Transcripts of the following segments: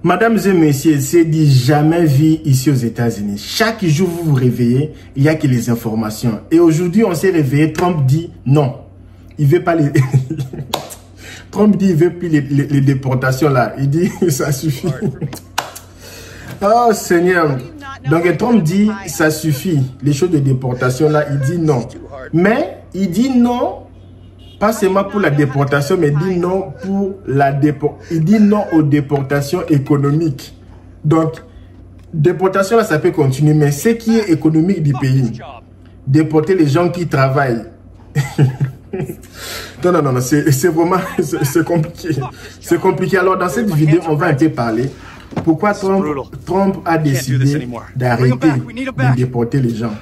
Mesdames et messieurs, c'est dit jamais vu ici aux États-Unis. Chaque jour vous vous réveillez, il n'y a que les informations. Et aujourd'hui, on s'est réveillé, Trump dit non. Il veut pas les... Trump dit il veut plus les déportations là. Il dit ça suffit. Oh Seigneur. Donc Trump dit ça suffit. Les choses de déportation là, il dit non. Mais il dit non. Pas seulement pour la déportation, mais il dit non pour la il dit non aux déportations économiques. Donc, déportation là, ça peut continuer, mais ce qui est économique du pays, déporter les gens qui travaillent. non, c'est vraiment, c'est compliqué. C'est compliqué. Alors, dans cette vidéo, on va un peu parler pourquoi Trump a décidé d'arrêter de déporter les gens.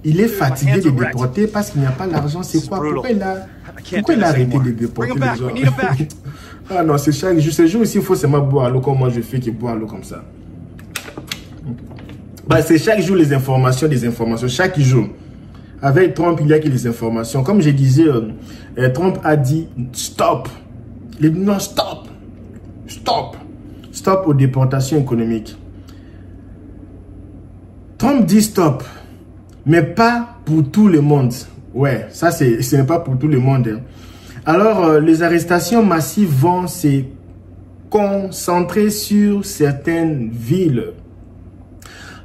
Il est fatigué de déporter parce qu'il n'y a pas l'argent. C'est quoi? Pourquoi il a arrêté de déporter les gens? Ah non, c'est chaque jour. Ce jour aussi, il faut seulement boire l'eau comme moi je fais, qui boire l'eau comme ça. Bah, c'est chaque jour les informations, des informations. Chaque jour. Avec Trump, il y a que les informations. Comme je disais, Trump a dit stop. Il dit non, stop. Stop. Stop aux déportations économiques. Trump dit stop. Mais pas pour tout le monde. Ouais, ça ce n'est pas pour tout le monde. Hein. Alors, les arrestations massives vont se concentrer sur certaines villes.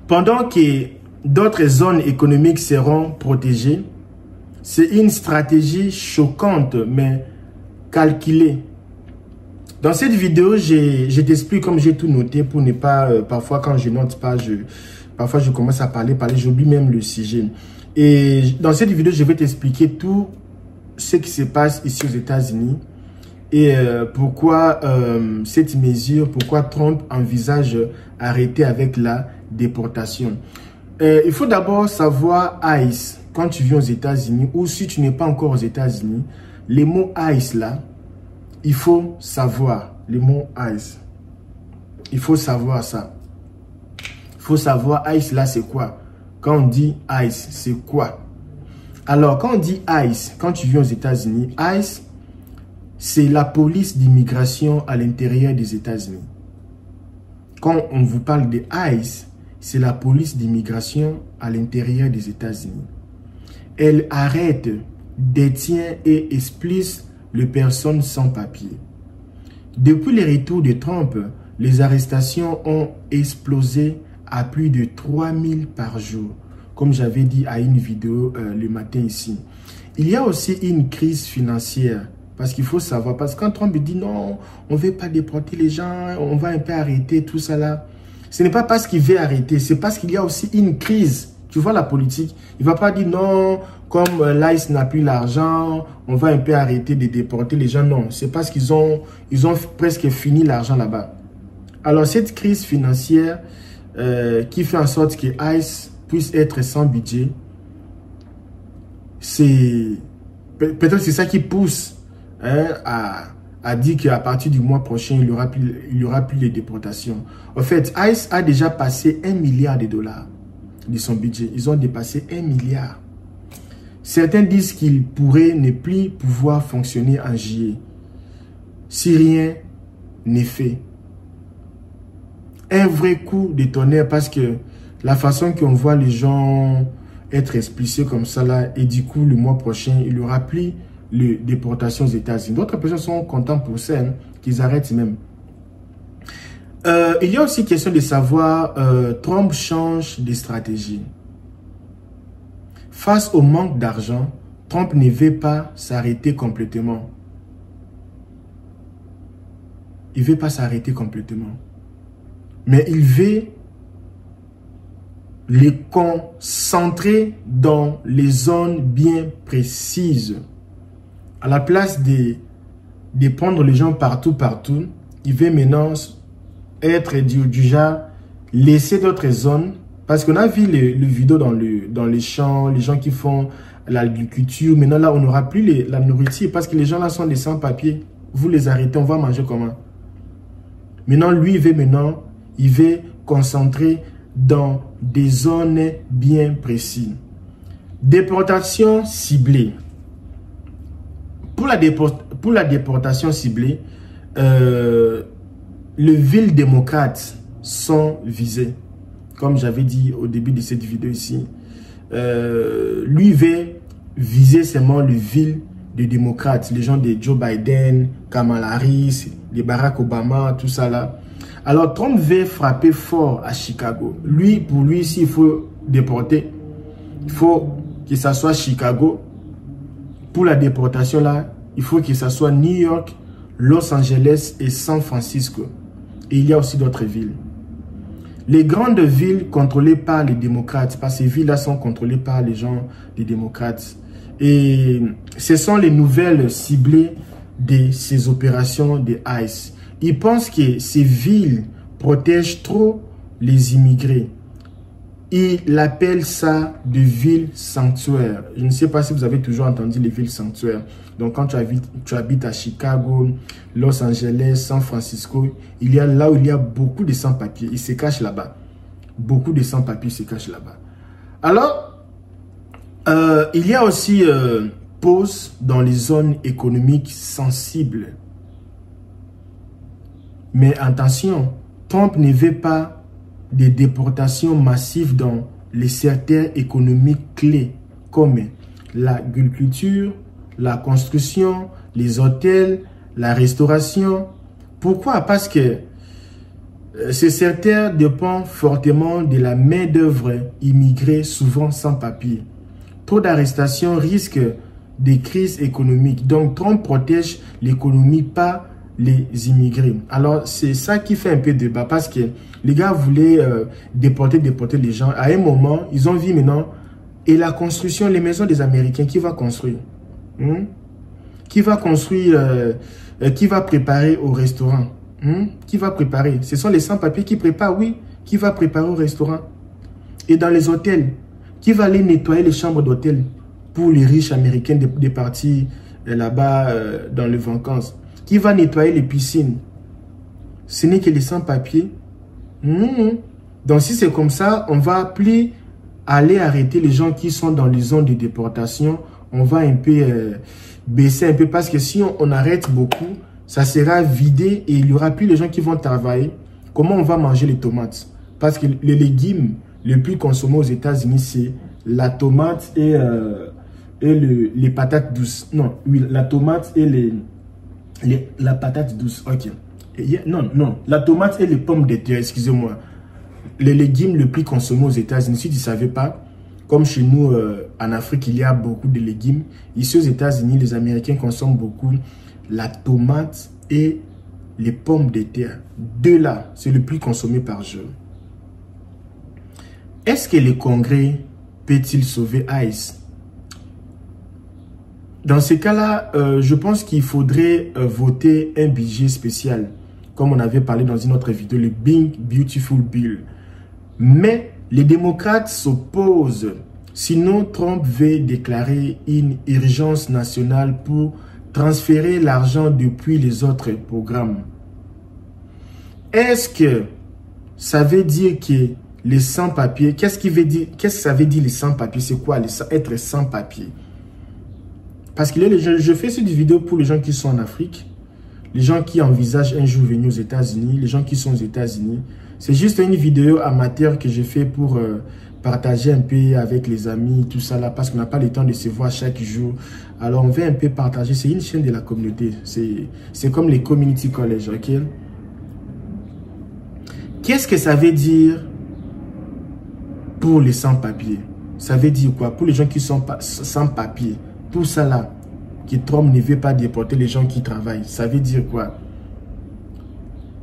Pendant que d'autres zones économiques seront protégées, c'est une stratégie choquante mais calculée. Dans cette vidéo, je t'explique comme j'ai tout noté pour ne pas, parfois quand je note pas, parfois, je commence à parler, j'oublie même le sujet. Et dans cette vidéo, je vais t'expliquer tout ce qui se passe ici aux États-Unis et pourquoi cette mesure, pourquoi Trump envisage arrêter avec la déportation. Il faut d'abord savoir ICE quand tu viens aux États-Unis ou si tu n'es pas encore aux États-Unis. Les mots ICE là, il faut savoir les mots ICE. Il faut savoir ça. Il faut savoir ICE là c'est quoi. Quand on dit ICE c'est quoi. Alors quand on dit ICE, quand tu viens aux États-Unis, ICE c'est la police d'immigration à l'intérieur des États-Unis. Quand on vous parle de ICE, c'est la police d'immigration à l'intérieur des États-Unis. Elle arrête, détient et expulse les personnes sans papier. Depuis le retour de Trump, les arrestations ont explosé à plus de 3000 par jour, comme j'avais dit à une vidéo le matin ici. Il y a aussi une crise financière, parce qu'il faut savoir, parce que quand Trump dit non, on ne veut pas déporter les gens, on va un peu arrêter tout ça là, ce n'est pas parce qu'il veut arrêter, c'est parce qu'il y a aussi une crise. Tu vois la politique, il ne va pas dire non, comme l'ICE n'a plus l'argent, on va un peu arrêter de déporter les gens. Non, c'est parce qu'ils ont presque fini l'argent là-bas. Alors cette crise financière, qui fait en sorte que ICE puisse être sans budget, c'est peut-être c'est ça qui pousse à dire qu'à partir du mois prochain, il y aura plus de déportations. En fait, ICE a déjà passé 1 milliard de dollars de son budget. Ils ont dépassé 1 milliard. Certains disent qu'ils pourraient ne plus pouvoir fonctionner en juillet si rien n'est fait. Un vrai coup de tonnerre parce que la façon qu'on voit les gens être expulsés comme ça là, et du coup le mois prochain il n'y aura plus de déportation aux États-Unis. D'autres personnes sont contents pour ça, hein, qu'ils arrêtent même. Il y a aussi question de savoir, Trump change de stratégie. Face au manque d'argent, Trump ne veut pas s'arrêter complètement. Il ne veut pas s'arrêter complètement. Mais il veut les concentrer dans les zones bien précises. À la place de prendre les gens partout, il veut maintenant être du genre laisser d'autres zones. Parce qu'on a vu les vidéos dans les champs, les gens qui font l'agriculture. Maintenant là, on n'aura plus la nourriture parce que les gens là sont des sans-papiers. Vous les arrêtez, on va manger comment? Maintenant, lui, il veut concentrer dans des zones bien précises. Déportation ciblée. Pour la déportation ciblée, les villes démocrates sont visées. Comme j'avais dit au début de cette vidéo ici, lui veut viser seulement les villes de démocrates, les gens de Joe Biden, Kamala Harris, les Barack Obama, tout ça là. Alors Trump veut frapper fort à Chicago. Lui, pour lui, s'il faut déporter, il faut que ça soit Chicago. Pour la déportation là, il faut que ça soit New York, Los Angeles et San Francisco. Et il y a aussi d'autres villes. Les grandes villes contrôlées par les démocrates, parce que ces villes-là sont contrôlées par les gens des démocrates. Et ce sont les nouvelles ciblées de ces opérations de ICE. Ils pensent que ces villes protègent trop les immigrés. Ils appellent ça des villes sanctuaires. Je ne sais pas si vous avez toujours entendu les villes sanctuaires. Donc quand tu habites à Chicago, Los Angeles, San Francisco, il y a là où il y a beaucoup de sans-papiers. Ils se cachent là-bas. Beaucoup de sans-papiers se cachent là-bas. Alors, il y a aussi pause dans les zones économiques sensibles. Mais attention, Trump ne veut pas des déportations massives dans les secteurs économiques clés comme l'agriculture, la construction, les hôtels, la restauration. Pourquoi? Parce que ces secteurs dépendent fortement de la main-d'œuvre immigrée, souvent sans papier. Trop d'arrestations risquent des crises économiques. Donc, Trump protège l'économie, pas les immigrés. Alors, c'est ça qui fait un peu de débat parce que les gars voulaient déporter les gens. À un moment, ils ont vu maintenant, et la construction, les maisons des Américains, qui va construire? Qui va construire, qui va préparer au restaurant? Qui va préparer? Ce sont les sans-papiers qui préparent, oui. Qui va préparer au restaurant? Et dans les hôtels, qui va aller nettoyer les chambres d'hôtel pour les riches américains des parties là-bas dans les vacances? Qui va nettoyer les piscines? Ce n'est que les sans-papiers. Donc si c'est comme ça, on va plus aller arrêter les gens qui sont dans les zones de déportation. On va un peu baisser un peu parce que si on arrête beaucoup, ça sera vidé et il n'y aura plus les gens qui vont travailler. Comment on va manger les tomates? Parce que les légumes les plus consommés aux États-Unis, c'est la tomate et les patates douces. Non, oui, la tomate et la patate douce. Ok. Non, la tomate et les pommes de terre, excusez-moi. Les légumes les plus consommés aux États-Unis, si tu ne savais pas, comme chez nous en Afrique, il y a beaucoup de légumes. Ici aux États-Unis, les Américains consomment beaucoup la tomate et les pommes de terre. Deux là, c'est le plus consommé par jour. Est-ce que le Congrès peut-il sauver ICE? Dans ce cas-là, je pense qu'il faudrait voter un budget spécial, comme on avait parlé dans une autre vidéo, le Big Beautiful Bill. Mais les démocrates s'opposent. Sinon, Trump veut déclarer une urgence nationale pour transférer l'argent depuis les autres programmes. Est-ce que ça veut dire que les sans-papiers, qu'est-ce que ça veut dire les sans-papiers? C'est quoi être sans-papiers? Parce que je fais cette vidéo pour les gens qui sont en Afrique, les gens qui envisagent un jour venir aux États-Unis, les gens qui sont aux États-Unis. C'est juste une vidéo amateur que j'ai fait pour partager un peu avec les amis, tout ça là, parce qu'on n'a pas le temps de se voir chaque jour. Alors on veut un peu partager, c'est une chaîne de la communauté, c'est comme les community college, ok? Qu'est-ce que ça veut dire pour les sans-papiers? Ça veut dire quoi? Pour les gens qui sont sans papier, tout ça là, que Trump ne veut pas déporter les gens qui travaillent, ça veut dire quoi?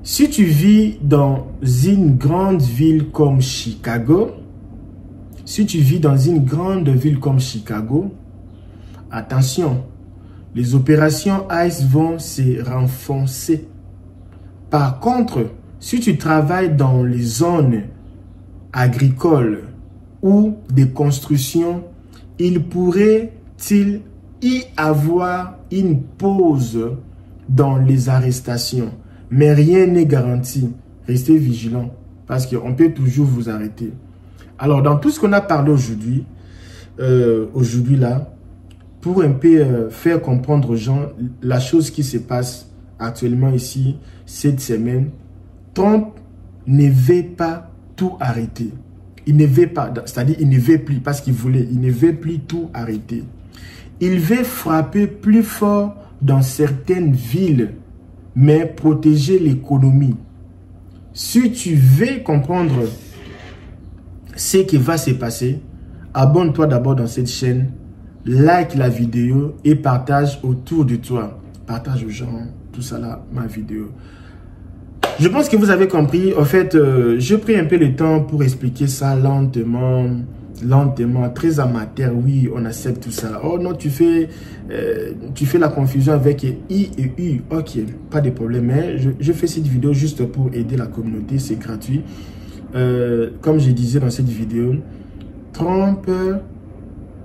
Si tu vis dans une grande ville comme Chicago, attention, les opérations ICE vont se renforcer. Par contre, si tu travailles dans les zones agricoles ou de construction, il pourrait-il y avoir une pause dans les arrestations. Mais rien n'est garanti. Restez vigilants parce qu'on peut toujours vous arrêter. Alors, dans tout ce qu'on a parlé aujourd'hui, là, pour un peu faire comprendre aux gens la chose qui se passe actuellement ici, cette semaine, Trump ne veut pas tout arrêter. Il ne veut pas, c'est-à-dire il ne veut plus, parce qu'il voulait, il ne veut plus tout arrêter. Il veut frapper plus fort dans certaines villes, mais protéger l'économie. Si tu veux comprendre ce qui va se passer, abonne-toi d'abord dans cette chaîne, like la vidéo et partage autour de toi. Partage aux gens, tout ça là, ma vidéo. Je pense que vous avez compris. En fait, j'ai pris un peu le temps pour expliquer ça lentement, très amateur. Oui, on accepte tout ça. Oh non, tu fais la confusion avec I et U. Ok, pas de problème. Mais je fais cette vidéo juste pour aider la communauté. C'est gratuit. Comme je disais dans cette vidéo, Trump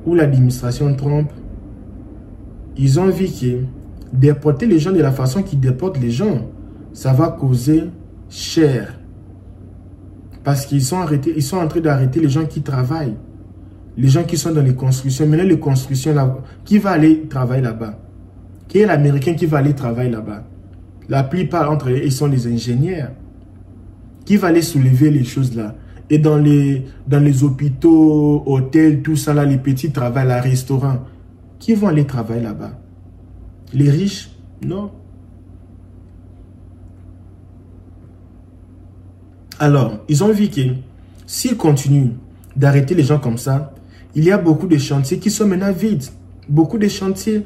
ou l'administration Trump, ils ont vu que déporter les gens de la façon qu'ils déportent les gens, ça va causer cher. Parce qu'ils sont arrêtés, ils sont en train d'arrêter les gens qui travaillent. Les gens qui sont dans les constructions. Maintenant, les constructions, là, qui va aller travailler là-bas? Qui est l'Américain qui va aller travailler là-bas? La plupart entre eux, ils sont les ingénieurs. Qui va aller soulever les choses là? Et dans les hôpitaux, hôtels, tout ça là, les petits travails, les restaurants, qui vont aller travailler là-bas? Les riches? Non. Alors, ils ont vu que s'ils continuent d'arrêter les gens comme ça, il y a beaucoup de chantiers qui sont maintenant vides. Beaucoup de chantiers.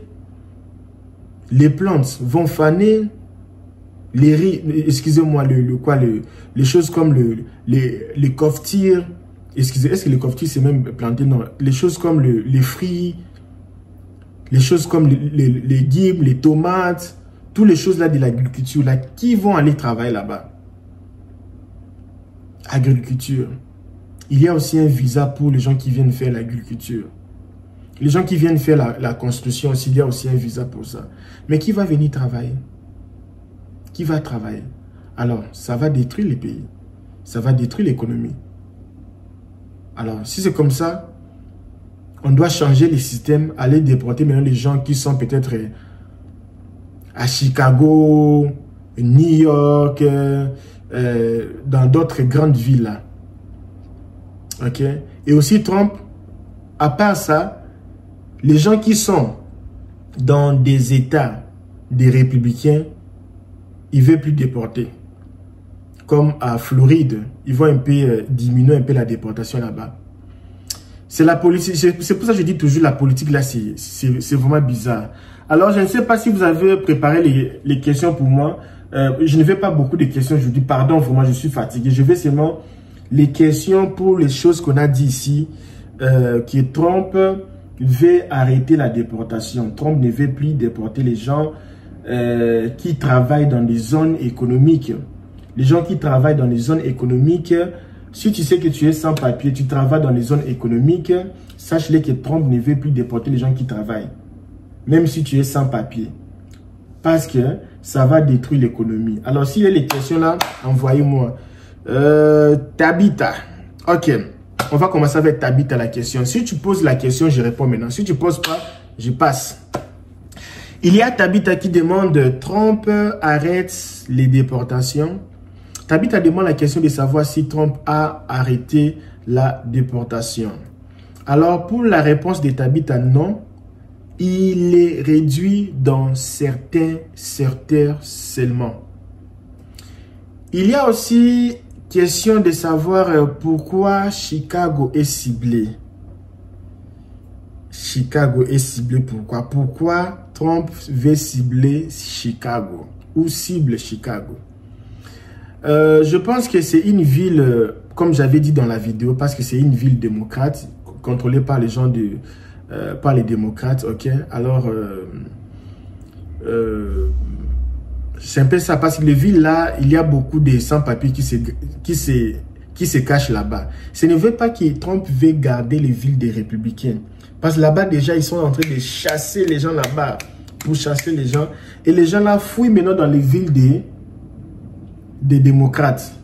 Les plantes vont faner. Les riz, excusez-moi, les choses comme les coffetiers. Excusez, est-ce que les coffetiers c'est même planté? Non. Les choses comme les fruits, les choses comme les légumes, les tomates, toutes les choses là de l'agriculture là, qui vont aller travailler là-bas? Agriculture. Il y a aussi un visa pour les gens qui viennent faire l'agriculture. Les gens qui viennent faire la construction aussi, il y a aussi un visa pour ça. Mais qui va venir travailler? Qui va travailler? Alors, ça va détruire les pays. Ça va détruire l'économie. Alors, si c'est comme ça, on doit changer les systèmes, aller déporter maintenant les gens qui sont peut-être à Chicago, New York, dans d'autres grandes villes là. Ok? Et aussi Trump, à part ça, les gens qui sont dans des États des républicains, ils ne veulent plus déporter. Comme à Floride, ils vont un peu diminuer un peu la déportation là-bas. C'est la politique, c'est pour ça que je dis toujours la politique là, c'est vraiment bizarre. Alors, je ne sais pas si vous avez préparé les questions pour moi. Je ne vais pas beaucoup de questions, je vous dis pardon, vraiment, je suis fatigué. Je vais seulement les questions pour les choses qu'on a dit ici, que Trump veut arrêter la déportation. Trump ne veut plus déporter les gens qui travaillent dans des zones économiques. Les gens qui travaillent dans les zones économiques, si tu sais que tu es sans papier, tu travailles dans les zones économiques, sache-le que Trump ne veut plus déporter les gens qui travaillent. Même si tu es sans papier. Parce que ça va détruire l'économie. Alors, s'il y a les questions là, envoyez-moi. Tabitha. Ok. On va commencer avec Tabitha la question. Si tu poses la question, je réponds maintenant. Si tu ne poses pas, je passe. Il y a Tabitha qui demande Trump arrête les déportations. Tabitha demande la question de savoir si Trump a arrêté la déportation. Alors, pour la réponse de Tabitha, non. Il est réduit dans certains secteurs seulement. Il y a aussi question de savoir pourquoi Chicago est ciblé. Chicago est ciblé pourquoi? Pourquoi Trump veut cibler Chicago ou cible Chicago? Je pense que c'est une ville, comme j'avais dit dans la vidéo, parce que c'est une ville démocrate, contrôlée par les gens par les démocrates, ok? Alors, c'est un peu ça, parce que les villes là, il y a beaucoup de sans-papiers qui se cachent là-bas. Ce ne veut pas que Trump veut garder les villes des républicains. Parce que là-bas, déjà, ils sont en train de chasser les gens là-bas, pour chasser les gens. Et les gens là fouillent maintenant dans les villes des démocrates.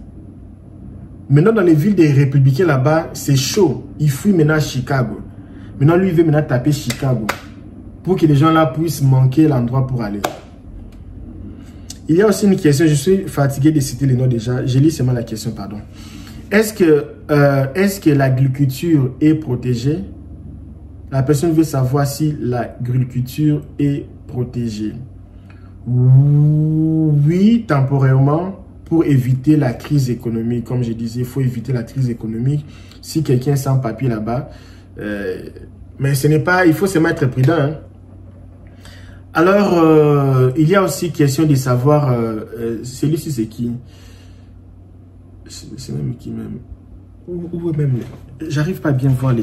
Maintenant, dans les villes des républicains là-bas, c'est chaud. Ils fouillent maintenant à Chicago. Maintenant, lui, il veut maintenant taper Chicago. Pour que les gens là puissent manquer l'endroit pour aller. Il y a aussi une question, je suis fatigué de citer les noms déjà, je lis seulement la question, pardon. Est-ce que l'agriculture est protégée? La personne veut savoir si l'agriculture est protégée. Oui, temporairement, pour éviter la crise économique. Comme je disais, il faut éviter la crise économique. Si quelqu'un est sans papier là-bas, mais ce n'est pas, il faut seulement être prudent. Hein. Alors, il y a aussi question de savoir, celui-ci c'est qui? C'est même qui même? Où même? J'arrive pas à bien voir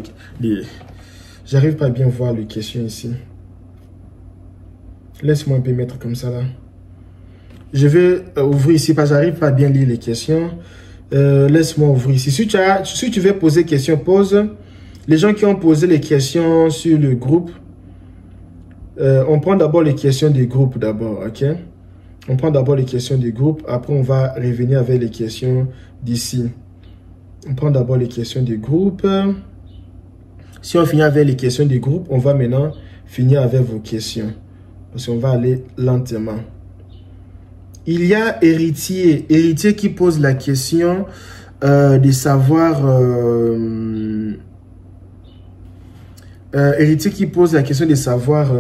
j'arrive pas à bien voir les questions ici. Laisse-moi un peu mettre comme ça là. Je vais ouvrir ici parce que j'arrive pas à bien lire les questions. Laisse-moi ouvrir ici. Si tu veux poser question, pose. Les gens qui ont posé les questions sur le groupe, on prend d'abord les questions du groupe d'abord, ok? On prend d'abord les questions du groupe, après on va revenir avec les questions d'ici. On prend d'abord les questions du groupe. Si on finit avec les questions du groupe, on va maintenant finir avec vos questions. Parce qu'on va aller lentement. Il y a Héritier qui pose la question de savoir... Héritier qui pose la question de savoir...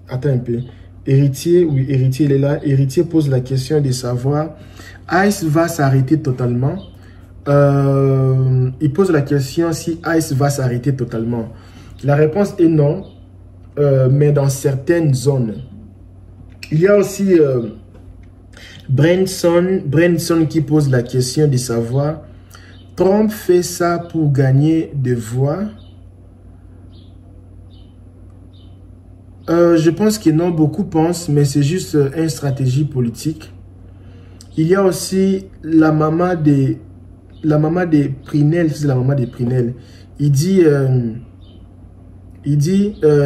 attends un peu. Héritier, oui, Héritier, il est là. Héritier pose la question de savoir... ICE va s'arrêter totalement. Il pose la question si ICE va s'arrêter totalement. La réponse est non, mais dans certaines zones. Il y a aussi Branson qui pose la question de savoir Trump fait ça pour gagner des voix. Je pense que non, beaucoup pensent, mais c'est juste une stratégie politique. Il y a aussi la maman des Prinel, c'est la maman des Prinel. Il dit,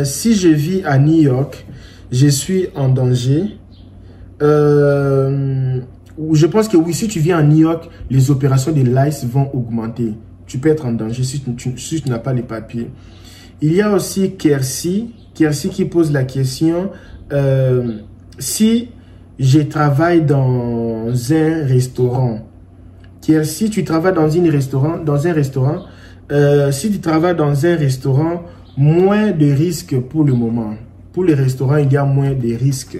si je vis à New York, je suis en danger. Je pense que oui, si tu vis à New York, les opérations de l'ICE vont augmenter. Tu peux être en danger si tu n'as pas les papiers. Il y a aussi Kersi qui pose la question, si je travaille dans un restaurant, si tu travailles dans un restaurant, si tu travailles dans un restaurant, moins de risques pour le moment. Pour les restaurants, il y a moins de risques.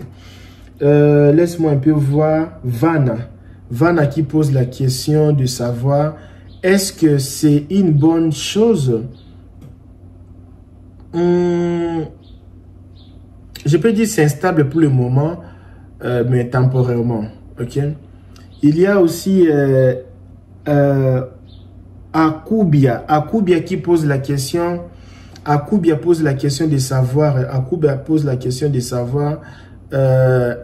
Laisse-moi un peu voir Vanna qui pose la question de savoir est-ce que c'est une bonne chose? Je peux dire c'est instable pour le moment, mais temporairement. Ok. Il y a aussi Akubia qui pose la question. Akubia pose la question de savoir.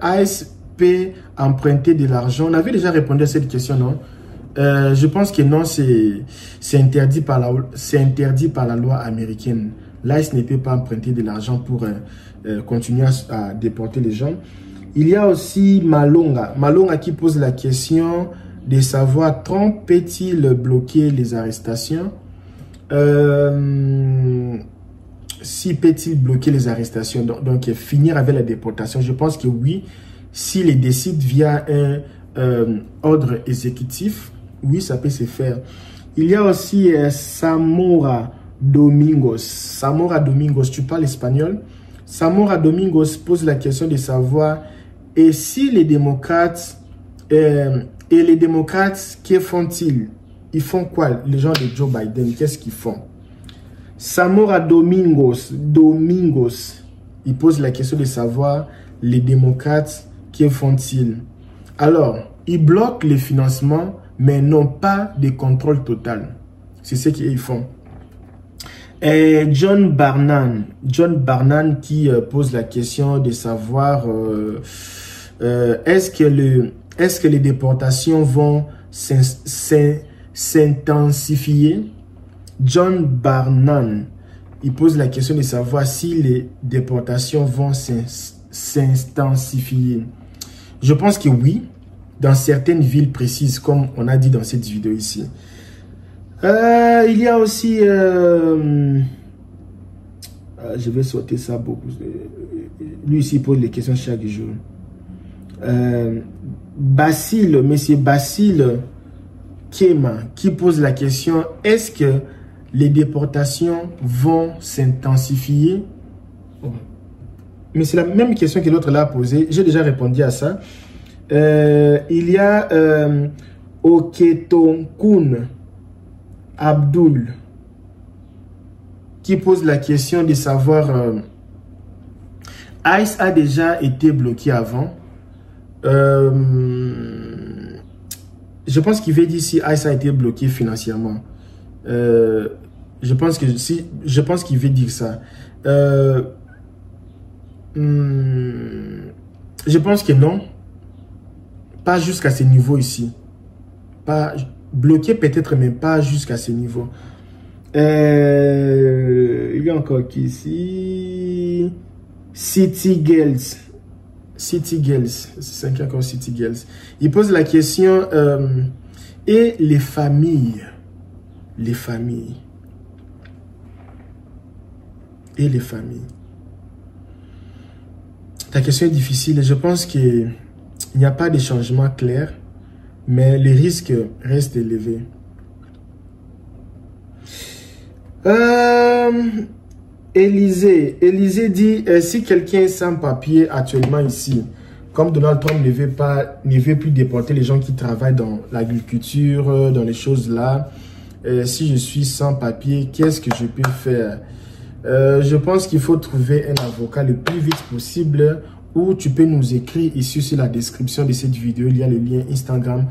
ICE peut emprunter de l'argent. On avait déjà répondu à cette question, non? Je pense que non, c'est interdit par la loi américaine. L'ICE ne peut pas emprunter de l'argent pour continuer à déporter les gens. Il y a aussi Malonga qui pose la question de savoir Trump peut-il bloquer les arrestations? Si peut-il bloquer les arrestations, donc finir avec la déportation? Je pense que oui, s'il les décide via un ordre exécutif, oui, ça peut se faire. Il y a aussi Samora Domingos. Samora Domingos, tu parles espagnol? Samora Domingos pose la question de savoir et si les démocrates que font-ils? Ils font quoi? Les gens de Joe Biden, qu'est-ce qu'ils font? Samora Domingos, il pose la question de savoir les démocrates, que font-ils? Alors, ils bloquent les financements, mais n'ont pas de contrôle total. C'est ce qu'ils font. Et John Barnan qui pose la question de savoir est-ce que les déportations vont s'intensifier? John Barnan, il pose la question de savoir si les déportations vont s'intensifier. Je pense que oui, dans certaines villes précises, comme on a dit dans cette vidéo ici. Il y a aussi... je vais sauter ça beaucoup. Lui ici, il pose les questions chaque jour. Monsieur Basile Kema, qui pose la question, est-ce que les déportations vont s'intensifier? Mais c'est la même question que l'autre l'a posée. J'ai déjà répondu à ça. Il y a Oketonkun Abdul qui pose la question de savoir ICE a déjà été bloqué avant. Je pense qu'il veut dire si ICE a été bloqué financièrement. Je pense qu'il veut dire ça. Je pense que non. Pas jusqu'à ce niveau ici. Pas bloqué peut-être, mais pas jusqu'à ce niveau. Il y a encore qui ici. City Girls. City Girls. C'est encore City Girls. Il pose la question. Et les familles. Les familles. Et les familles. Ta question est difficile. Je pense qu'il n'y a pas de changement clair, mais les risques restent élevés. Élisée dit, si quelqu'un est sans papier actuellement ici, comme Donald Trump ne veut plus déporter les gens qui travaillent dans l'agriculture, dans les choses là, si je suis sans papier, qu'est-ce que je peux faire? Je pense qu'il faut trouver un avocat le plus vite possible, ou tu peux nous écrire ici sur la description de cette vidéo, il y a le lien Instagram.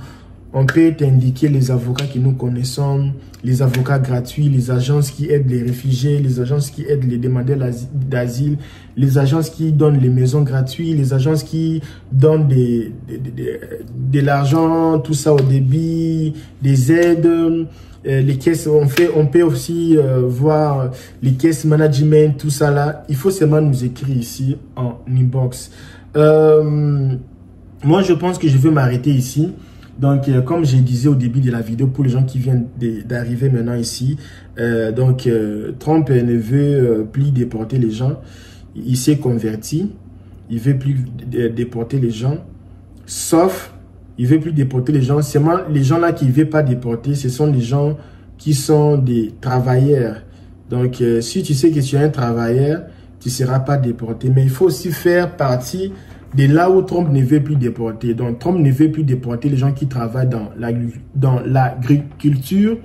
On peut t'indiquer les avocats que nous connaissons, les avocats gratuits, les agences qui aident les réfugiés, les agences qui aident les demandeurs d'asile, les agences qui donnent les maisons gratuites, les agences qui donnent de l'argent, tout ça au débit, des aides, les caisses, on peut aussi voir les caisses management, tout ça là. Il faut seulement nous écrire ici en inbox. Moi, je pense que je vais m'arrêter ici. Donc, comme je disais au début de la vidéo, pour les gens qui viennent d'arriver maintenant ici, Trump ne veut plus déporter les gens. Il s'est converti. Il veut plus déporter les gens. Sauf, il veut plus déporter les gens. Seulement, les gens là qui ne veut pas déporter, ce sont les gens qui sont des travailleurs. Donc, si tu sais que tu es un travailleur, tu ne seras pas déporté. Mais il faut aussi faire partie de là où Trump ne veut plus déporter. Donc, Trump ne veut plus déporter les gens qui travaillent dans l'agriculture.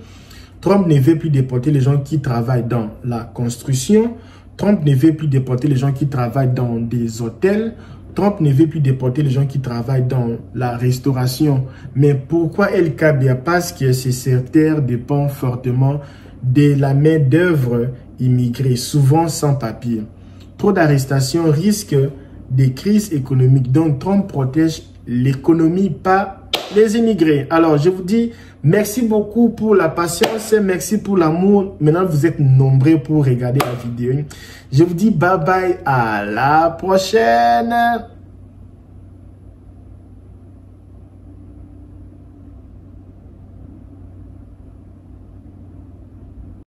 Trump ne veut plus déporter les gens qui travaillent dans la construction. Trump ne veut plus déporter les gens qui travaillent dans des hôtels. Trump ne veut plus déporter les gens qui travaillent dans la restauration. Mais pourquoi El Kabia? Parce que ce secteur dépend fortement de la main-d'œuvre immigrée, souvent sans papier. Trop d'arrestations risquent des crises économiques. Donc, Trump protège l'économie, pas les immigrés. Alors, je vous dis merci beaucoup pour la patience, merci pour l'amour. Maintenant, vous êtes nombreux pour regarder la vidéo. Je vous dis bye bye, à la prochaine.